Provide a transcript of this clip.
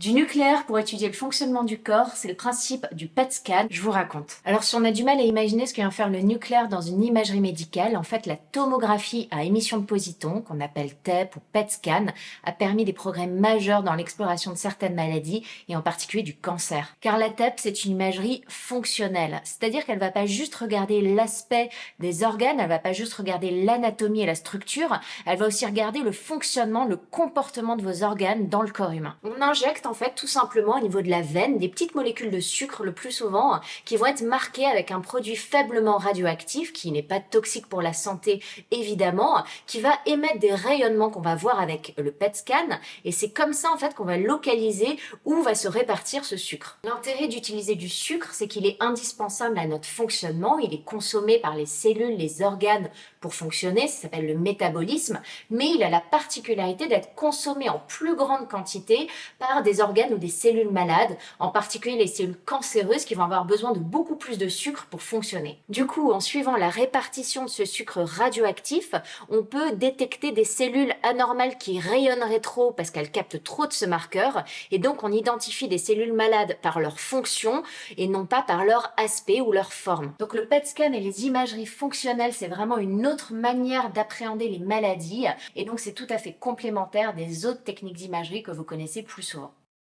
Du nucléaire pour étudier le fonctionnement du corps, c'est le principe du PET scan, je vous raconte. Alors si on a du mal à imaginer ce que vient faire le nucléaire dans une imagerie médicale, en fait la tomographie à émission de positons, qu'on appelle TEP ou PET scan, a permis des progrès majeurs dans l'exploration de certaines maladies et en particulier du cancer. Car la TEP c'est une imagerie fonctionnelle, c'est-à-dire qu'elle va pas juste regarder l'aspect des organes, elle va pas juste regarder l'anatomie et la structure, elle va aussi regarder le fonctionnement, le comportement de vos organes dans le corps humain. On injecte en fait tout simplement au niveau de la veine des petites molécules de sucre le plus souvent qui vont être marquées avec un produit faiblement radioactif qui n'est pas toxique pour la santé évidemment, qui va émettre des rayonnements qu'on va voir avec le PET scan et c'est comme ça en fait qu'on va localiser où va se répartir ce sucre. L'intérêt d'utiliser du sucre, c'est qu'il est indispensable à notre fonctionnement, il est consommé par les cellules, les organes pour fonctionner, ça s'appelle le métabolisme, mais il a la particularité d'être consommé en plus grande quantité par des organes ou des cellules malades, en particulier les cellules cancéreuses qui vont avoir besoin de beaucoup plus de sucre pour fonctionner. Du coup, en suivant la répartition de ce sucre radioactif, on peut détecter des cellules anormales qui rayonneraient trop parce qu'elles captent trop de ce marqueur, et donc on identifie des cellules malades par leur fonction et non pas par leur aspect ou leur forme. Donc le PET scan et les imageries fonctionnelles, c'est vraiment une autre manière d'appréhender les maladies, et donc c'est tout à fait complémentaire des autres techniques d'imagerie que vous connaissez plus souvent.